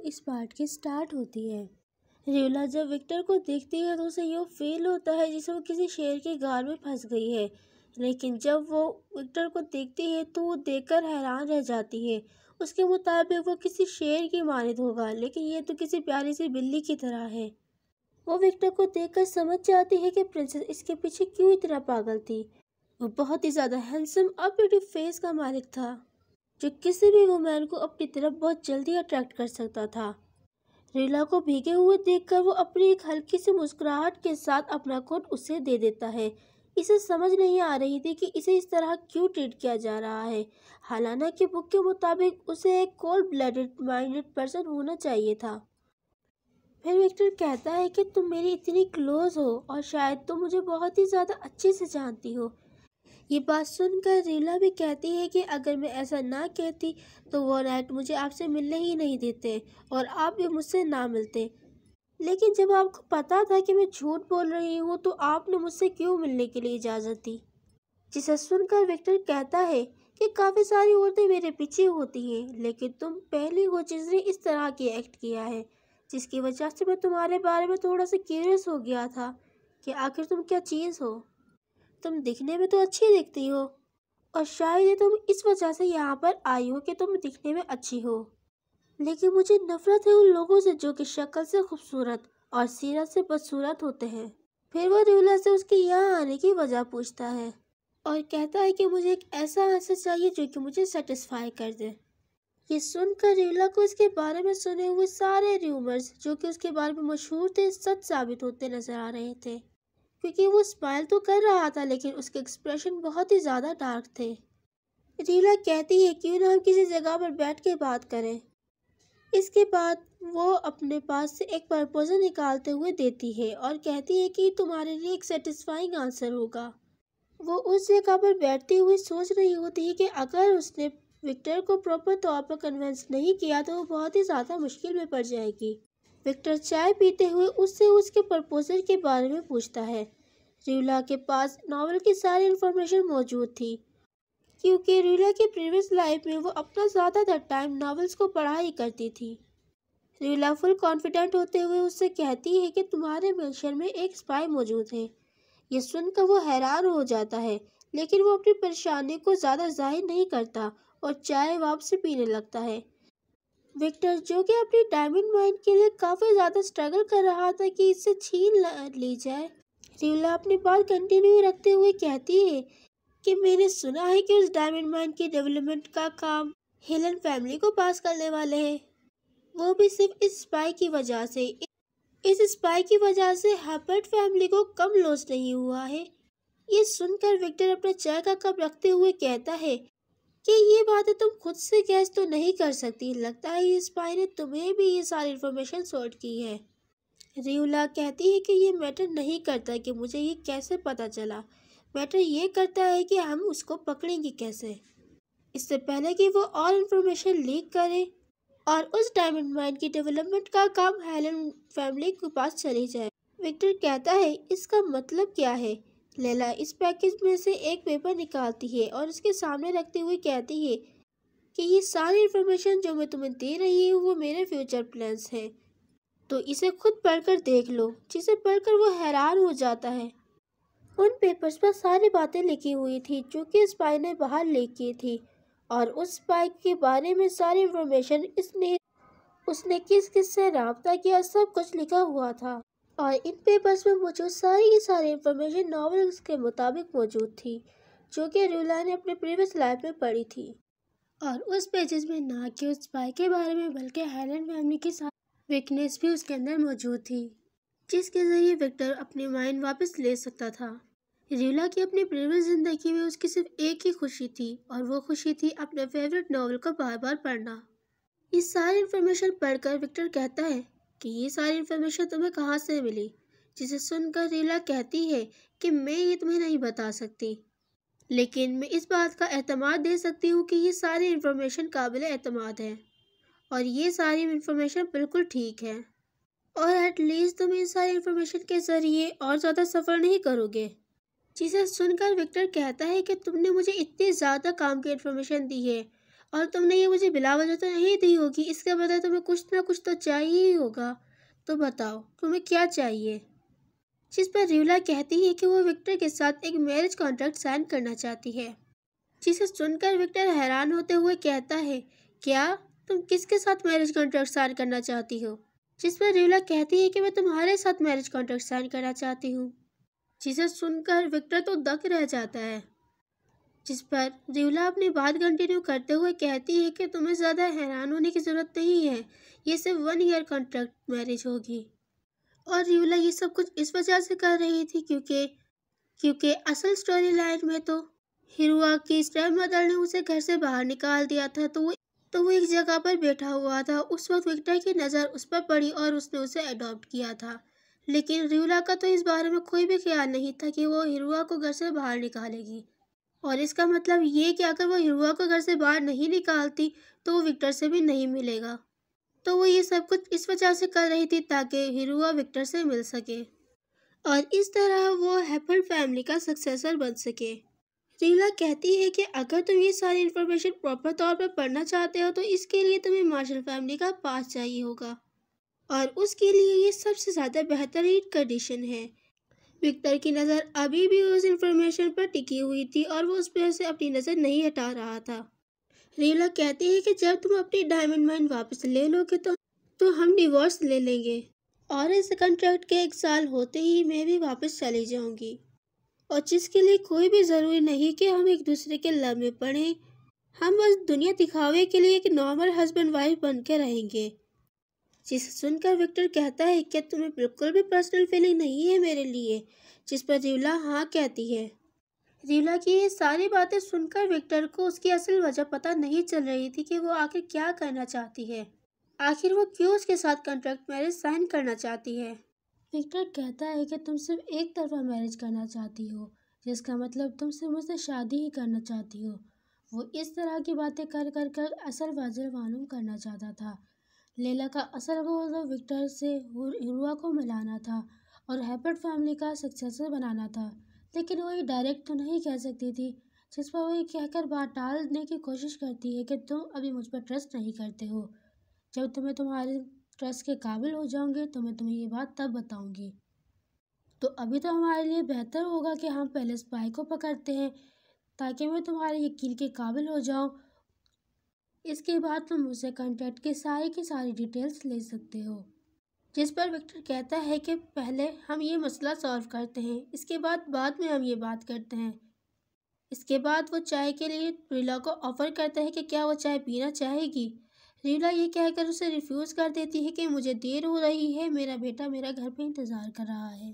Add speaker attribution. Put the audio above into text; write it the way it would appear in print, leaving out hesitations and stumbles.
Speaker 1: इस पार्ट की स्टार्ट होती है। रियोला जब विक्टर को देखती है तो उसे यूँ फील होता है जैसे वो किसी शेर के गाल में फंस गई है, लेकिन जब वो विक्टर को देखती है तो वो देखकर हैरान रह जाती है। उसके मुताबिक वो किसी शेर की मानित होगा, लेकिन ये तो किसी प्यारी सी बिल्ली की तरह है। वो विक्टर को देखकर समझ जाती है कि प्रिंसेस इसके पीछे क्यों इतना पागल थी। वो बहुत ही ज़्यादा हैंडसम और ब्यूटी फेस का मालिक था, जो किसी भी वुमेन को अपनी तरफ बहुत जल्दी अट्रैक्ट कर सकता था। रीला को भीगे हुए देखकर वो अपनी एक हल्की सी मुस्कुराहट के साथ अपना कोट उसे दे देता है। इसे समझ नहीं आ रही थी कि इसे इस तरह क्यों ट्रीट किया जा रहा है। हालांकि बुक के मुताबिक उसे एक कोल्ड ब्लडेड माइंडेड पर्सन होना चाहिए था। फिर विक्टर कहता है कि तुम मेरी इतनी क्लोज हो और शायद तुम मुझे बहुत ही ज़्यादा अच्छे से जानती हो। ये बात सुनकर रीला भी कहती है कि अगर मैं ऐसा ना कहती तो वो नाइट मुझे आपसे मिलने ही नहीं देते और आप भी मुझसे ना मिलते। लेकिन जब आपको पता था कि मैं झूठ बोल रही हूँ तो आपने मुझसे क्यों मिलने के लिए इजाज़त दी। जिसे सुनकर विक्टर कहता है कि काफ़ी सारी औरतें मेरे पीछे होती हैं, लेकिन तुम पहली हो जिसने इस तरह की एक्ट किया है, जिसकी वजह से मैं तुम्हारे बारे में थोड़ा सा क्यूरियस हो गया था कि आखिर तुम क्या चीज़ हो। तुम दिखने में तो अच्छी दिखती हो और शायद ये तुम इस वजह से यहाँ पर आई हो कि तुम दिखने में अच्छी हो, लेकिन मुझे नफरत है उन लोगों से जो कि शक्ल से खूबसूरत और सीरत से बदसूरत होते हैं। फिर वो रिवला से उसके यहाँ आने की वजह पूछता है और कहता है कि मुझे एक ऐसा आंसर चाहिए जो कि मुझे सेटिस्फाई कर दे। ये सुनकर रिवला को इसके बारे में सुने हुए सारे र्यूमर्स जो कि उसके बारे में मशहूर थे सच साबित होते नजर आ रहे थे, क्योंकि वो स्माइल तो कर रहा था लेकिन उसके एक्सप्रेशन बहुत ही ज़्यादा डार्क थे। रीला कहती है क्यों ना हम किसी जगह पर बैठ के बात करें। इसके बाद वो अपने पास से एक प्रपोजल निकालते हुए देती है और कहती है कि तुम्हारे लिए एक सेटिस्फाइंग आंसर होगा। वो उस जगह पर बैठती हुई सोच रही होती है कि अगर उसने विक्टर को प्रॉपर तौर पर कन्विंस नहीं किया तो वो बहुत ही ज़्यादा मुश्किल में पड़ जाएगी। विक्टर चाय पीते हुए उससे उसके प्रपोजल के बारे में पूछता है। रीला के पास नॉवल की सारी इन्फॉर्मेशन मौजूद थी, क्योंकि रीला की प्रीवियस लाइफ में वो अपना ज़्यादातर टाइम नॉवेल्स को पढ़ा ही करती थी। रीला फुल कॉन्फिडेंट होते हुए उससे कहती है कि तुम्हारे मेंशन में एक स्पाई मौजूद है। ये सुनकर वो हैरान हो जाता है, लेकिन वो अपनी परेशानी को ज़्यादा जाहिर नहीं करता और चाय वापस पीने लगता है। विक्टर जो कि अपनी डायमंड माइन के लिए काफ़ी ज़्यादा स्ट्रगल कर रहा था कि इससे छीन ली जाए। रीला अपनी बात कंटिन्यू रखते हुए कहती है कि मैंने सुना है कि उस डायमंड माइन की डेवलपमेंट का काम हेलन फैमिली को पास करने वाले हैं, वो भी सिर्फ इस स्पाई की वजह से। इस स्पाई की वजह से हर्बर्ट फैमिली को कम लॉस नहीं हुआ है। ये सुनकर विक्टर अपना चाय का कप रखते हुए कहता है कि ये बातें तुम खुद से गैस तो नहीं कर सकती, लगता है इस स्पाई ने तुम्हें भी ये सारी इन्फॉर्मेशन सॉर्ट की है। रियोला कहती है कि ये मैटर नहीं करता कि मुझे ये कैसे पता चला, मैटर ये करता है कि हम उसको पकड़ेंगे कैसे, इससे पहले कि वो और इन्फॉर्मेशन लीक करे और उस डायमंड माइन की डेवलपमेंट का काम हेलन फैमिली के पास चली जाए। विक्टर कहता है इसका मतलब क्या है। लैला इस पैकेज में से एक पेपर निकालती है और उसके सामने रखते हुए कहती है कि ये सारी इन्फॉर्मेशन जो मैं तुम्हें दे रही हूँ वो मेरे फ्यूचर प्लान्स हैं, तो इसे खुद पढ़कर देख लो। जिसे पढ़कर वो हैरान हो जाता है। उन पेपर्स पर सारी बातें लिखी हुई थी जो कि स्पाई ने बाहर लीक की थी और उस स्पाई के बारे में सारी इन्फॉर्मेशन उसने किस किस से राब्ता किया सब कुछ लिखा हुआ था। और इन पेपर्स में मौजूद सारी की सारी इन्फॉर्मेशन नॉवेल्स के मुताबिक मौजूद थी जो कि रीला ने अपने प्रीवियस लाइफ में पढ़ी थी। और उस पेजेस में ना कि उस स्पाई के बारे में बल्कि हेलन फैमिली की सारी वीकनेस भी उसके अंदर मौजूद थी, जिसके ज़रिए विक्टर अपनी माइंड वापस ले सकता था। रीला की अपनी प्रीवियस ज़िंदगी में उसकी सिर्फ एक ही खुशी थी और वो खुशी थी अपने फेवरेट नॉवल को बार बार पढ़ना। ये सारी इन्फॉर्मेशन पढ़कर विक्टर कहता है कि ये सारी इन्फॉर्मेशन तुम्हें कहाँ से मिली। जिसे सुनकर रीला कहती है कि मैं ये तुम्हें नहीं बता सकती, लेकिन मैं इस बात का एतमाद दे सकती हूँ कि ये सारी इन्फॉर्मेशन काबिल एतमाद है और ये सारी इन्फॉर्मेशन बिल्कुल ठीक है और एटलीस्ट तुम इन सारी इन्फॉर्मेशन के ज़रिए और ज़्यादा सफ़र नहीं करोगे। जिसे सुनकर विक्टर कहता है कि तुमने मुझे इतनी ज़्यादा काम की इन्फॉर्मेशन दी है और तुमने ये मुझे बिला वजह तो नहीं दी होगी, इसके बदले तुम्हें कुछ ना कुछ तो चाहिए ही होगा। तो बताओ तुम्हें क्या चाहिए। जिस पर रिवला कहती है कि वो विक्टर के साथ एक मैरिज कॉन्ट्रैक्ट साइन करना चाहती है, जिसे सुनकर विक्टर हैरान होते हुए कहता है, क्या तुम किसके साथ मैरिज कॉन्ट्रैक्ट साइन करना चाहती हो। जिस पर रिवला कहती है कि मैं तुम्हारे साथ मैरिज कॉन्ट्रैक्ट साइन करना चाहती हूँ, जिसे सुनकर विक्टर तो दंग रह जाता है। जिस पर रिवला अपनी बात कंटिन्यू करते हुए कहती है कि तुम्हें ज़्यादा हैरान होने की ज़रूरत नहीं है, ये सिर्फ 1 ईयर कॉन्ट्रैक्ट मैरिज होगी। और रिवला ये सब कुछ इस वजह से कर रही थी क्योंकि असल स्टोरी लाइन में तो हिरुआ की स्टेप मदर ने उसे घर से बाहर निकाल दिया था, तो वो एक जगह पर बैठा हुआ था। उस वक्त विक्टर की नज़र उस पर पड़ी और उसने उसे अडॉप्ट किया था। लेकिन रिवला का तो इस बारे में कोई भी ख्याल नहीं था कि वो हिरुआ को घर से बाहर निकालेगी। और इसका मतलब ये कि अगर वो हिरुआ को घर से बाहर नहीं निकालती तो वो विक्टर से भी नहीं मिलेगा। तो वो ये सब कुछ इस वजह से कर रही थी ताकि हिरुआ विक्टर से मिल सके और इस तरह वो हैपल फैमिली का सक्सेसर बन सके। रीला कहती है कि अगर तुम ये सारी इन्फॉर्मेशन प्रॉपर तौर पर पढ़ना चाहते हो तो इसके लिए तुम्हें मार्शल फैमिली का पास चाहिए होगा और उसके लिए ये सबसे ज़्यादा बेहतरीन कंडीशन है। विक्टर की नज़र अभी भी उस इन्फॉर्मेशन पर टिकी हुई थी और वो उस पर से अपनी नज़र नहीं हटा रहा था। रीला कहती है कि जब तुम अपनी डायमंड माइन वापस ले लोगे तो हम डिवोर्स ले लेंगे और इस कॉन्ट्रैक्ट के 1 साल होते ही मैं भी वापस चली जाऊंगी, और जिसके लिए कोई भी ज़रूरी नहीं कि हम एक दूसरे के लव में पड़ें। हम बस दुनिया दिखावे के लिए एक नॉर्मल हस्बैंड वाइफ बन के रहेंगे। जिसे सुनकर विक्टर कहता है कि तुम्हें बिल्कुल भी पर्सनल फीलिंग नहीं है मेरे लिए, जिस पर रिवला हाँ कहती है। रिवला की ये सारी बातें सुनकर विक्टर को उसकी असल वजह पता नहीं चल रही थी कि वो आखिर क्या करना चाहती है, आखिर वो क्यों उसके साथ कॉन्ट्रैक्ट मैरिज साइन करना चाहती है। विक्टर कहता है कि तुम सिर्फ एक तरफा मैरिज करना चाहती हो, जिसका मतलब तुम सिर्फ मुझसे शादी ही करना चाहती हो। वो इस तरह की बातें कर कर कर असल वजह मालूम करना चाहता था। लैला का असल गोल तो विक्टर से हिरुआ को मिलाना था और हैपर्ड फैमिली का सक्सेसर बनाना था, लेकिन वो ये डायरेक्ट तो नहीं कह सकती थी। जिस पर वो ये कहकर बात टालने की कोशिश करती है कि तुम अभी मुझ पर ट्रस्ट नहीं करते हो। जब तुम्हें तुम्हारे ट्रस्ट के काबिल हो जाऊंगी तो मैं तुम्हें ये बात तब बताऊंगी। तो अभी तो हमारे लिए बेहतर होगा कि हम पहले स्पाई को पकड़ते हैं ताकि मैं तुम्हारे यकीन के काबिल हो जाऊं। इसके बाद तुम मुझसे कॉन्ट्रैक्ट की सारी डिटेल्स ले सकते हो। जिस पर विक्टर कहता है कि पहले हम ये मसला सॉल्व करते हैं, इसके बाद में हम ये बात करते हैं। इसके बाद वो चाय के लिए रीला को ऑफर करता है कि क्या वो चाय पीना चाहेगी। रीला ये कहकर उसे रिफ्यूज़ कर देती है कि मुझे देर हो रही है, मेरा बेटा मेरा घर पे इंतज़ार कर रहा है।